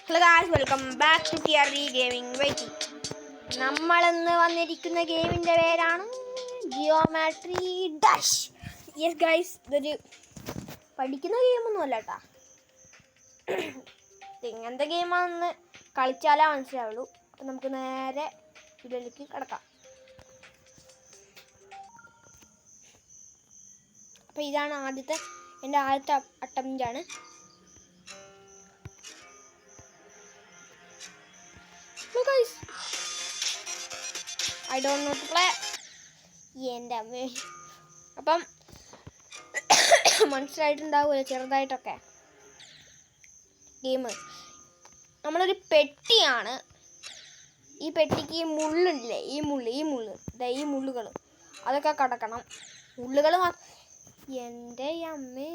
Hello guys, welcome back to TRD gaming waiting. നമ്മളിന്ന് വന്നിരിക്കുന്ന ഗെയിമിൻ്റെ പേരാണ് ജിയോമാട്രി ഡാഷ്. യെസ് ഗായ്സ്, ഇതൊരു പഠിക്കുന്ന ഗെയിമൊന്നും അല്ല കേട്ടോ. ഇങ്ങനത്തെ ഗെയിമാണെന്ന് കളിച്ചാലേ മനസ്സിലാവുള്ളൂ. അപ്പം നമുക്ക് നേരെ വീഡിയോയിലേക്ക് കിടക്കാം. അപ്പോൾ ഇതാണ് എൻ്റെ ആദ്യത്തെ അറ്റംപ്റ്റാണ്. I don't know to play. എൻ്റെ അമ്മേ, അപ്പം മനസ്സിലായിട്ടുണ്ടാവുമല്ലോ ചെറുതായിട്ടൊക്കെ. ഗെയിം നമ്മളൊരു പെട്ടിയാണ്. ഈ പെട്ടിക്ക് ഈ മുള്ളില്ലേ, ഈ മുള്ളുകൾ അതൊക്കെ കടക്കണം. മുള്ളുകൾ എൻ്റെ അമ്മേ.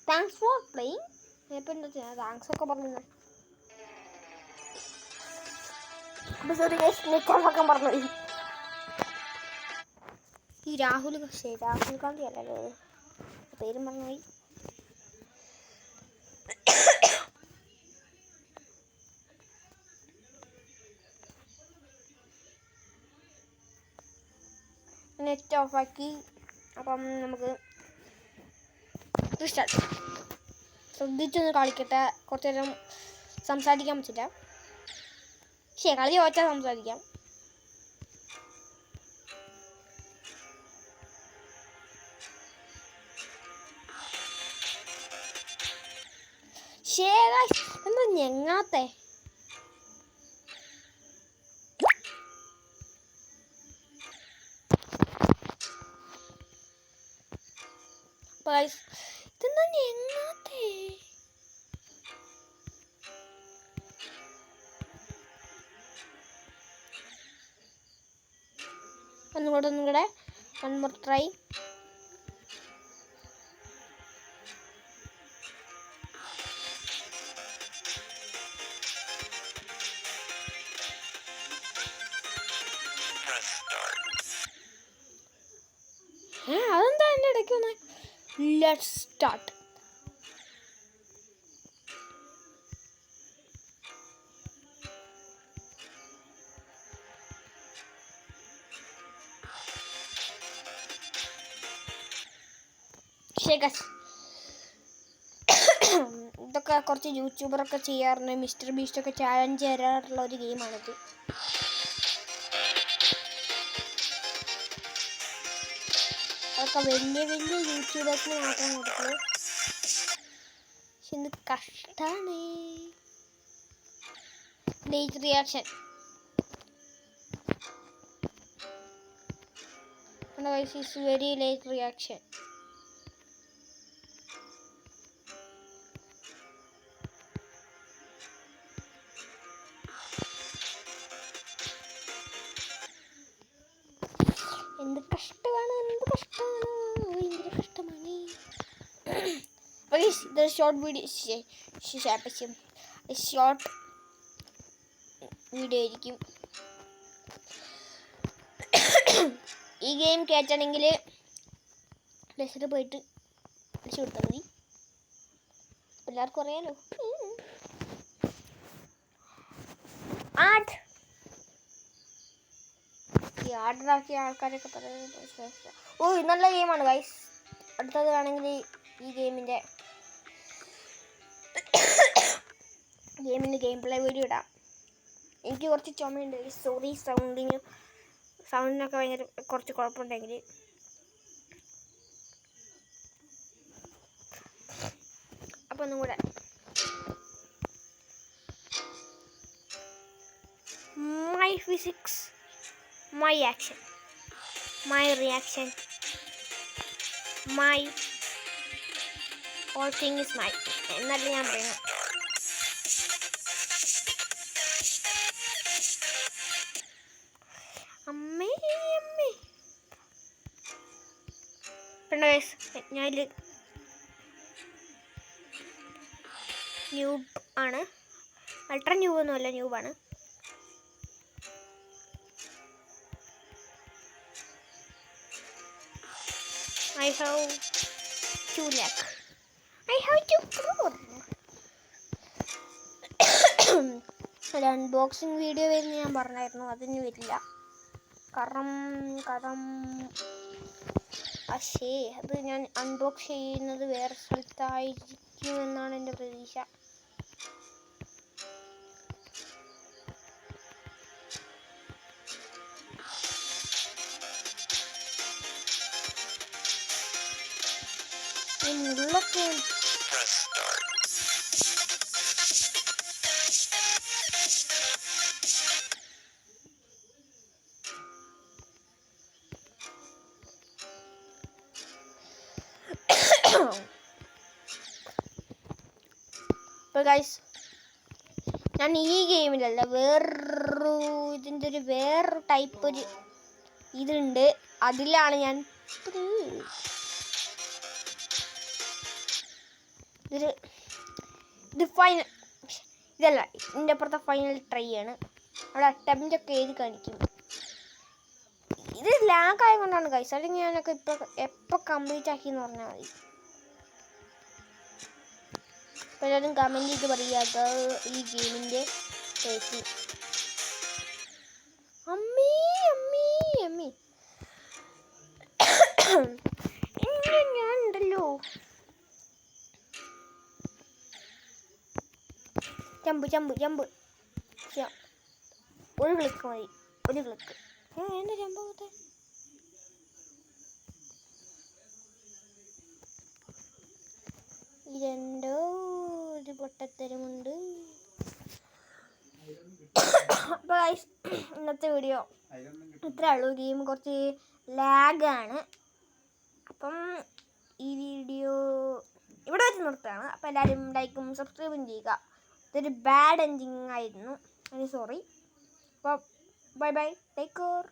Thanks for playing. ഇപ്പം എന്താ ചെയ്യുക, താങ്ക്സ് ഒക്കെ പറഞ്ഞു. അപ്പോൾ സോറി നെറ്റൊക്കെ പറഞ്ഞു. ഈ രാഹുൽ ഗാന്ധി അല്ലല്ലോ പേരും പറഞ്ഞുപോയി. നെറ്റ് ഓഫാക്കി. അപ്പം നമുക്ക് സ്റ്റാർട്ട്. ശ്രദ്ധിച്ചൊന്ന് കളിക്കട്ടെ. കുറച്ച് നേരം സംസാരിക്കാൻ പറ്റില്ല. കളി ചോദിച്ചാൽ സംസാരിക്കാം. എന്താ ഞെങ്ങാത്തെ? ഇതെന്താ ഞെങ്ങാത്തെ? ഒന്നുകൂടെ വൺ മോർ ട്രൈ. അതെന്താ എൻ്റെ ഇടയ്ക്ക് ഒന്ന് ലെറ്റ്സ് സ്റ്റാർട്ട്. ഇതൊക്കെ കുറച്ച് യൂട്യൂബറൊക്കെ ചെയ്യാറുണ്ട്. മിസ്റ്റർ ബീസ്റ്റൊക്കെ ചാലഞ്ച് തരാറുള്ള ഒരു ഗെയിമാണിത്. അതൊക്കെ വലിയ യൂട്യൂബേഴ്സിന് മാത്രം കൊടുക്കുള്ളൂ. പക്ഷെ ഇത് കഷ്ടാണ്. Late reaction. Is very late reaction. എന്ത് കഷ്ടമാണ്. ഭയങ്കര കഷ്ടമാണ്. ഇത് ഷോർട്ട് വീഡിയോ ആയിരിക്കും. ഈ ഗെയിം കയറ്റണമെങ്കിൽ പ്ലേസ്റ്റോറിൽ പോയിട്ട് അടിച്ചു കൊടുത്താൽ മതി. എല്ലാവർക്കും അറിയാലോ. ഈ ആർഡറാക്കിയ ആൾക്കാരൊക്കെ പറയുന്നത് നല്ല ഗെയിമാണ് ഗൈസ്. അടുത്തത് വേണമെങ്കിൽ ഈ ഗെയിമിൻ്റെ ഗെയിം പ്ലേ വീഡിയോ ഇടാം. എനിക്ക് കുറച്ച് ചുമയുണ്ട്. സോറി, സൗണ്ടിനൊക്കെ ഭയങ്കര കുറച്ച് കുഴപ്പമുണ്ടെങ്കിൽ. അപ്പോൾ ഒന്നും കൂടെ my physics, my action, my reaction, my all thing is mine എന്നല്ല ഞാൻ പറയുന്നത്. അമ്മേ ഞാനിൽ ന്യൂബ് ആണ്. അൾട്രാ ന്യൂബൊന്നുമല്ല, ന്യൂബാണ്. I have 2 lakh. I have 2 crore. ഒരു അൺബോക്സിങ് വീഡിയോ വരുന്ന ഞാൻ പറഞ്ഞായിരുന്നു, അതിന് വരില്ല. കാരണം പക്ഷേ അത് ഞാൻ അൺബോക്സ് ചെയ്യുന്നത് വേറെ സ്ഥലത്തായിരിക്കുമെന്നാണ് എൻ്റെ പ്രതീക്ഷ. ഉള്ളൊക്കെ അപ്പോൾ ഗൈസ്, ഞാൻ ഈ ഗെയിമിലല്ല, ഇതിൻ്റെ വേറൊരു ടൈപ്പ് ഒരു ഇതുണ്ട്, അതിലാണ് ഞാൻ ഇത് ഫൈനൽ, ഇതല്ല, ഇതിൻ്റെ അപ്പുറത്തെ ഫൈനൽ ട്രൈ ആണ്. അവിടെ അറ്റംപ്റ്റ് ഒക്കെ എഴുതി കാണിക്കും. ഇത് ലാഗ് ആയതുകൊണ്ടാണ് ഗൈസ്, അല്ലെങ്കിൽ ഞാനൊക്കെ എപ്പോൾ കംപ്ലീറ്റ് ആക്കിയെന്ന് പറഞ്ഞാൽ മതി. അപ്പോൾ എല്ലാവരും കമൻറ്റ് ചെയ്ത് പറയുക ഈ ഗെയിമിൻ്റെ ടേസ്റ്റ്. അമ്മീ ഞാൻ ഉണ്ടല്ലോ, ജമ്പ് ഒരു ക്ലിക്ക് മതി, ഒരു ക്ലിക്ക്. എൻ്റെ ജമ്പത്തെ ഇതെന്തോ ഒരു പൊട്ടത്തരമുണ്ട്. അപ്പോൾ ഗൈസ്, ഇന്നത്തെ വീഡിയോ ഇത്രേ ഉള്ളൂ. ഗെയിം കുറച്ച് ലാഗാണ്. അപ്പം ഈ വീഡിയോ ഇവിടെ വെച്ച് നിർത്തുകയാണ്. അപ്പോൾ എല്ലാവരും ലൈക്കും സബ്സ്ക്രൈബും ചെയ്യുക. ഇതൊരു ബാഡ് എൻഡിങ് ആയിരുന്നു, സോറി. അപ്പോൾ ബൈ, ടേക്ക് കെയർ.